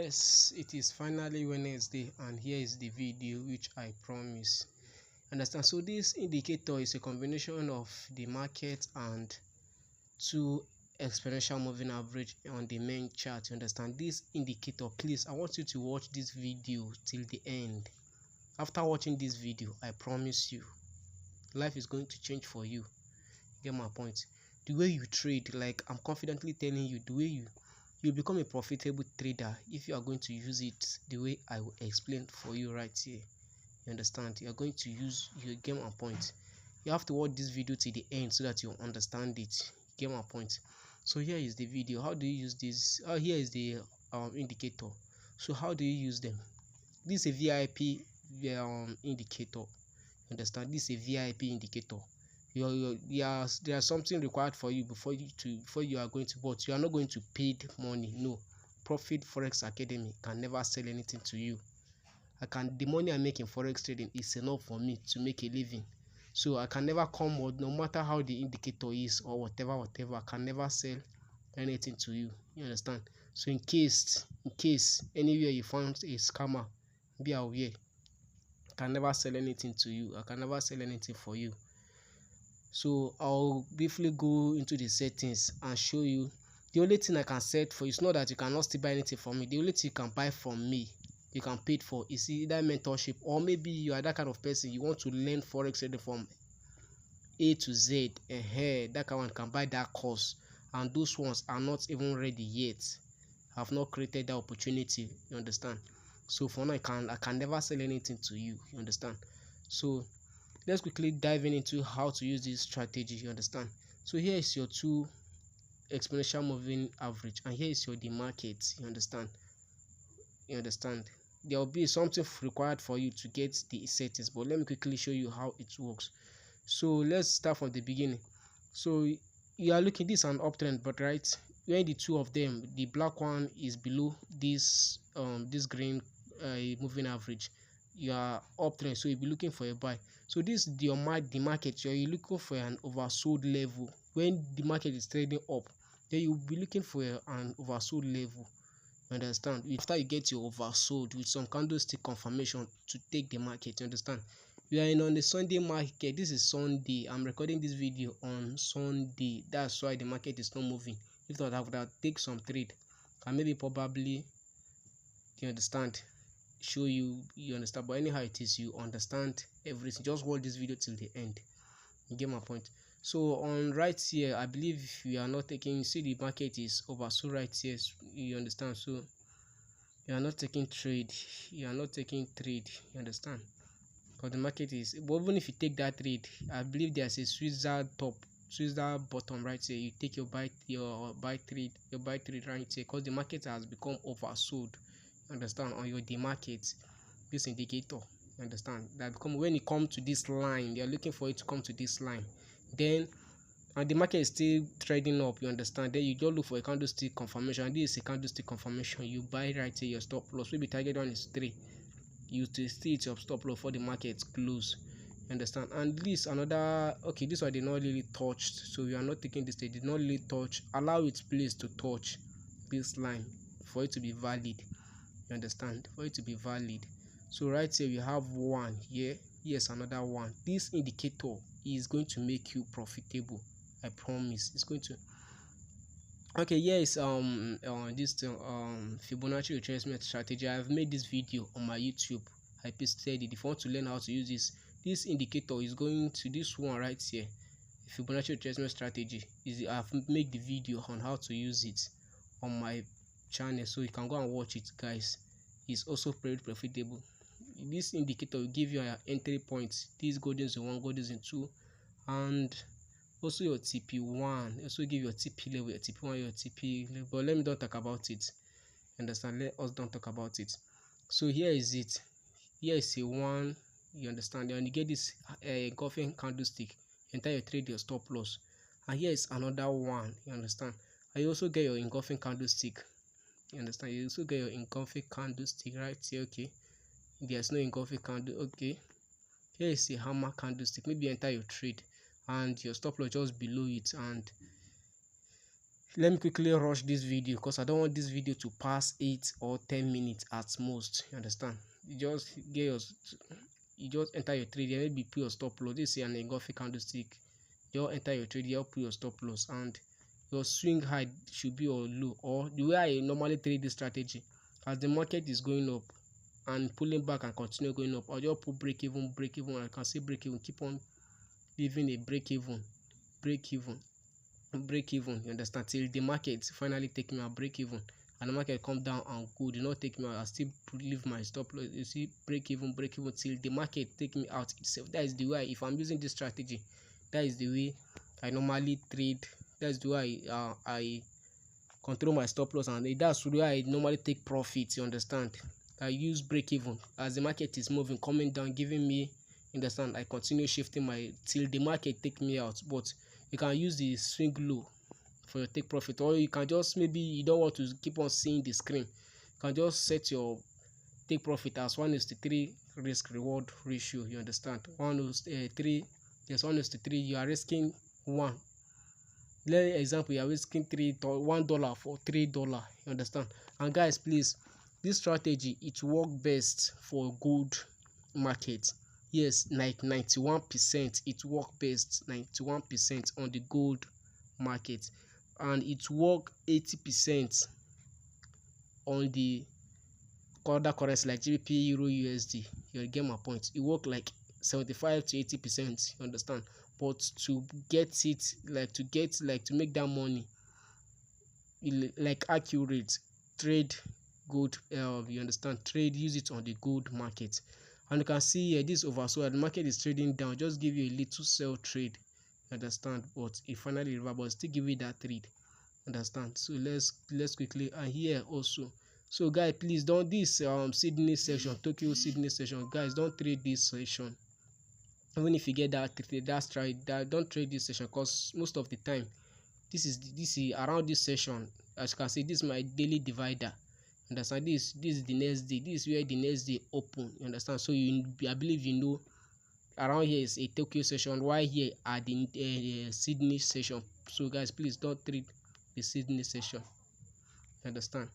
Yes, it is finally Wednesday, and here is the video which I promise. Understand? So this indicator is a combination of the market and two exponential moving average on the main chart. You understand? This indicator, please, I want you to watch this video till the end. After watching this video, I promise you, life is going to change for you. Get my point? The way you trade, like I'm confidently telling you, the way you become a profitable trader if you are going to use it the way I will explain for you right here. You understand? You are going to use, you get my point. You have to watch this video to the end so that you understand it. Get my point? So here is the video. How do you use this? Here is the indicator. So how do you use them? This is a VIP indicator. Understand? This is a VIP indicator. There's something required for you before you are going to, but you are not going to pay money. No, Profit Forex Academy can never sell anything to you. The money I make in forex trading is enough for me to make a living. So I can never come with, no matter how the indicator is or whatever, I can never sell anything to you. You understand? So in case anywhere you find a scammer, be aware. I can never sell anything to you. I can never sell anything for you. So I'll briefly go into the settings and show you. The only thing I can set for you is not that you cannot still buy anything from me. The only thing you can buy from me, you can pay it for, is either mentorship, or maybe you are that kind of person, you want to learn forex trading from A to Z. That kind of one can buy that course, and those ones are not even ready yet. I have not created that opportunity. You understand? So for now, I can never sell anything to you. You understand? So let's quickly dive into how to use this strategy. You understand? So here is your two exponential moving average, and here is your the market. You understand? There will be something required for you to get the settings, but let me quickly show you how it works. So let's start from the beginning. So you are looking, this is an uptrend, but right when the two of them, the black one is below this green moving average, you are uptrend, so you'll be looking for a buy. So this is the market. You're looking for an oversold level. When the market is trading up, then you'll be looking for an oversold level. You understand? After you get your oversold with some candlestick confirmation to take the market. You understand? We are in on the Sunday market. This is Sunday. I'm recording this video on Sunday. That's why the market is not moving. If not, I would have take some trade and maybe probably, you understand, show you. You understand? But anyhow it is, you understand everything. Just watch this video till the end. You get my point? So on right here, I believe we are not taking, see the market is oversold right here. You understand? So you are not taking trade. You understand? Because the market is, but even if you take that trade, I believe there's a Switzerland top, Switzerland bottom right here. You take your buy trade right here, because the market has become oversold. You understand? On your market, this indicator, you understand, that when it comes to this line, they are looking for it to come to this line, then and the market is still trading up. You understand? Then you just look for a candlestick confirmation, and this is a candlestick confirmation. You buy right here, your stop loss, maybe target one is 3. You to see it your stop loss for the market close. You understand? And this another, okay, this one did not really touched, so we are not taking this. They did not really touch. Allow its place to touch this line for it to be valid. You understand? For it to be valid. So right here we have one here. Yes, another one. This indicator is going to make you profitable. I promise. It's going to. Okay, yes, this Fibonacci retracement strategy. I've made this video on my YouTube. I pasted it. If you want to learn how to use this indicator is going to this one right here. Fibonacci retracement strategy is, I've made the video on how to use it on my channel, so you can go and watch it, guys. It's also very profitable. This indicator will give you an entry point. This golden zone 1, golden zone 2, and also your TP1. Also give your TP level, your TP1, your TP level. But let me don't talk about it. Understand? Let us don't talk about it. So here is it. Here is a 1. You understand? And you get this engulfing candlestick. Enter your trade, your stop loss. And here is another 1. You understand? And you also get your engulfing candlestick. You understand? You also get your engulfing candlestick right here. Okay. There's no engulfing candle. Okay. Here is a hammer candlestick. Maybe enter your trade and your stop loss just below it, and let me quickly rush this video because I don't want this video to pass 8 or 10 minutes at most. You understand? You just enter your trade here, maybe put your stop loss. This is an engulfing candlestick. You enter your trade here, put your stop loss, and your swing high should be on low. Or the way I normally trade this strategy, as the market is going up and pulling back and continue going up, I'll just put break even. I can see break even, keep on leaving a break even, you understand, till the market finally take me out break even, and the market come down and go, do not take me out, I still leave my stop loss. You see, break even till the market take me out itself. That is the way, if I'm using this strategy, that is the way I normally trade. That's the way I control my stop loss, and that's the way I normally take profit. You understand? I use break even as the market is moving, coming down, giving me, understand, I continue shifting my till the market take me out. But you can use the swing low for your take profit, or you can just, maybe you don't want to keep on seeing the screen, you can just set your take profit as 1:3 risk reward ratio. You understand? 1:3. Yes, 1:3. You are risking 1. Let example, you are risking $1 for $3. You understand? And guys, please, this strategy, it works best for gold market. Yes, like 91%, it works best 91% on the gold market, and it works 80% on the other currency like GBP, EUR-USD. You get my point? It works like 75 to 80%. You understand? But to get it, to make that money, like accurate, trade gold. You understand? Use it on the gold market. And you can see here, this oversold, the market is trading down, just give you a little sell trade. You understand? But it finally reversed, but still give you that trade. Understand? So let's quickly, and here also. So guys, please don't, this Sydney session, Tokyo Sydney session, guys, don't trade this session. Even if you get that, don't trade this session, because most of the time this is around this session. As you can see, this is my daily divider. Understand? This is the next day. This is where the next day open. You understand? So I believe you know, around here is a Tokyo session, while here are the Sydney session. So guys, please don't trade the Sydney session. You understand?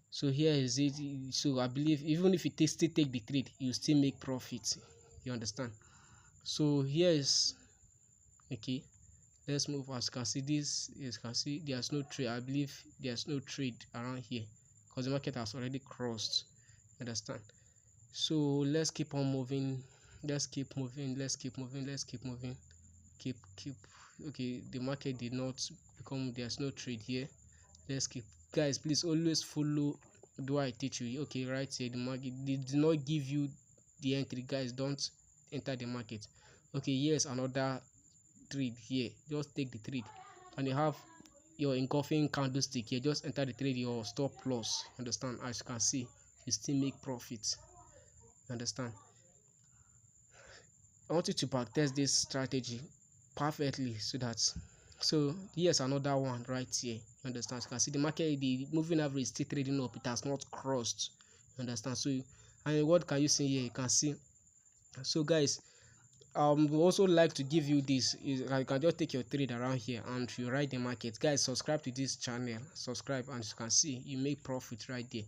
So here is it. So I believe even if you still take the trade, you still make profit. You understand? So here is okay. Let's move. As you can see, you can see there's no trade. I believe there's no trade around here because the market has already crossed. Understand? So let's keep on moving. Keep okay, the market did not become, there's no trade here. Let's keep, guys, please always follow do I teach you. Okay, right here, the market did not give you the entry. Guys, don't enter the market. Okay, here's another trade here. Just take the trade, and you have your engulfing candlestick here. Just enter the trade, your stop loss. Understand? As you can see, you still make profits. Understand? I want you to backtest this strategy perfectly, so here's another one right here. You understand? You can see the market, the moving average is still trading up, it has not crossed. You understand? So, and what can you see here? You can see. So guys, we also like to give you this is, you can just take your trade around here and you ride the market. Guys, subscribe to this channel, subscribe, and you can see you make profit right there.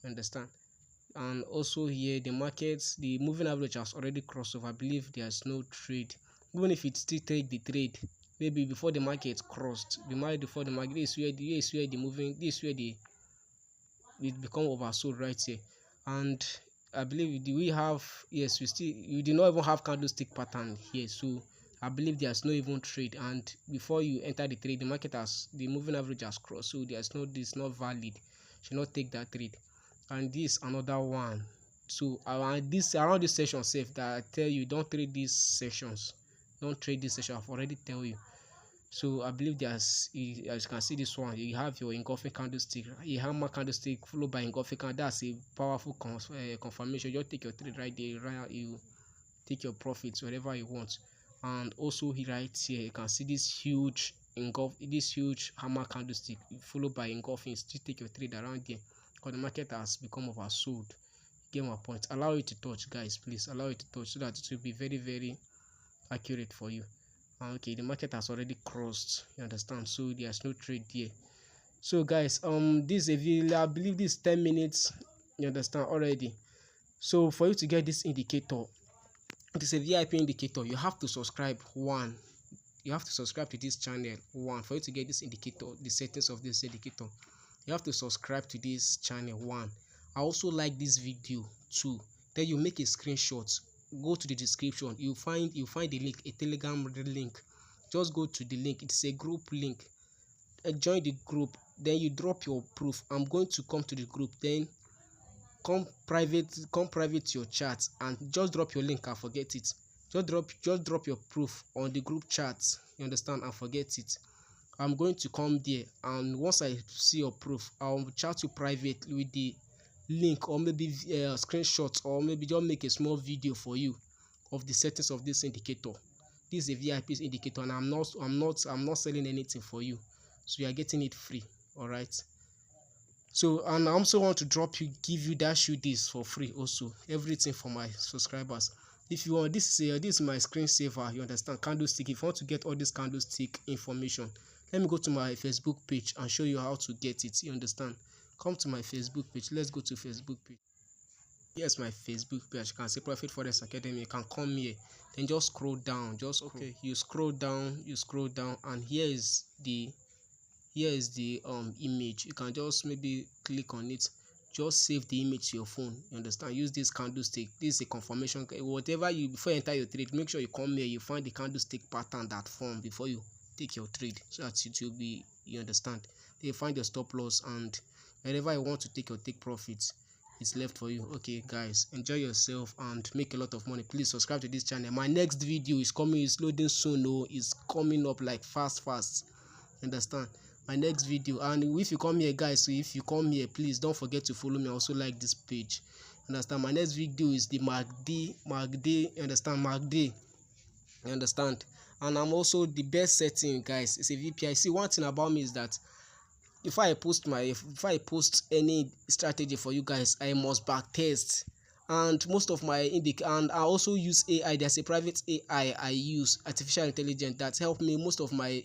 You understand? And also here, the markets, the moving average has already crossed over. I believe there's no trade. Even if it still take the trade, maybe before the market crossed, before the market, this is where the moving, this is where it become oversold right here. And I believe we have, yes, we do not even have candlestick pattern here. So I believe there's no even trade, and before you enter the trade, the market has, the moving average has crossed, so there's no, this is not valid. Should not take that trade. And this another one. So around this session safe, that I tell you, don't trade these sessions, don't trade this session. I've already tell you. So I believe there's, as you can see, this one, you have your engulfing candlestick, a hammer candlestick followed by engulfing candle. That's a powerful confirmation. You take your trade right there, right, you take your profits wherever you want. And also here, right here, you can see this huge hammer candlestick followed by engulfing. Still take your trade around there because the market has become oversold. Get my point? Allow it to touch, guys, please allow it to touch, so that it will be very, very accurate for you. Okay, the market has already crossed. You understand? So there's no trade here. So guys, this is a video, I believe this is 10 minutes, you understand already. So for you to get this indicator, it is a VIP indicator. You have to subscribe. One, you have to subscribe to this channel. One, for you to get this indicator, the settings of this indicator, you have to subscribe to this channel. One, I also like this video. Two, then you make a screenshot, go to the description, you find the link, a Telegram link. Just go to the link, it's a group link. Join the group, then you drop your proof. I'm going to come to the group, then come private your chat and just drop your link and forget it. Just drop your proof on the group chat, you understand, and forget it. I'm going to come there, and once I see your proof, I'll chat you privately with the link, or maybe screenshots, or maybe just make a small video for you of the settings of this indicator. This is a VIP indicator, and I'm not selling anything for you, so you are getting it free. All right. So, and I also want to give you that shoe this for free also, everything for my subscribers. If you want, this is my screensaver, you understand, candlestick. If you want to get all this candlestick information, let me go to my Facebook page and show you how to get it, you understand. Come to my Facebook page. Let's go to Facebook page. Here's my Facebook page. You can see Profit Forex Academy. You can come here, then just scroll down, you scroll down, and here is the image. You can just maybe click on it, just save the image to your phone, you understand. Use this candlestick. This is a confirmation. Whatever you, before you enter your trade, make sure you come here, you find the candlestick pattern that form before you take your trade, so that it will be, you understand. Then you find your stop loss, and wherever you want to take profits, it's left for you. Okay guys, enjoy yourself and make a lot of money. Please subscribe to this channel. My next video is coming, is loading soon. It's coming up like fast, understand. My next video. And if you come here guys, so if you come here, please don't forget to follow me. I also like this page, understand. My next video is the MACD, understand, MACD, you understand. And I'm also the best setting guys, it's a VPI. See, one thing about me is that if I post any strategy for you guys, I must backtest. And most of my and I also use AI. There's a private AI I use, artificial intelligence, that help me most of my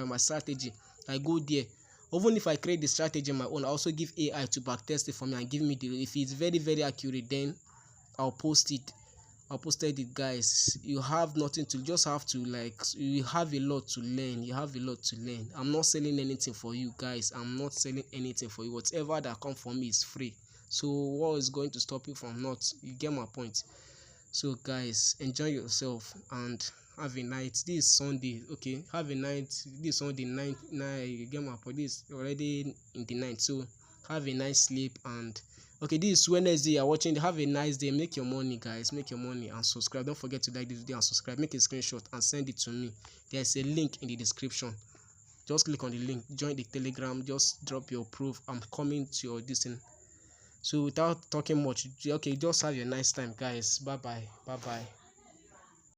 my strategy. I go there. Even if I create the strategy on my own, I also give AI to backtest it for me and give me the, if it's very accurate, then I'll post it. I posted it guys. You have nothing to, just have to, like, you have a lot to learn. I'm not selling anything for you guys. I'm not selling anything for you. Whatever that come from me is free. So what is going to stop you from not? You get my point. So guys, enjoy yourself and have a night. This is Sunday, okay, have a night. This Sunday night, you get my point. This already in the night, so have a nice sleep. And okay, this is Wednesday, you're watching. Have a nice day. Make your money guys, make your money, and subscribe. Don't forget to like this video and subscribe. Make a screenshot and send it to me. There's a link in the description. Just click on the link, join the Telegram, just drop your proof. I'm coming to your distance. So without talking much, okay, just have a nice time guys. Bye bye.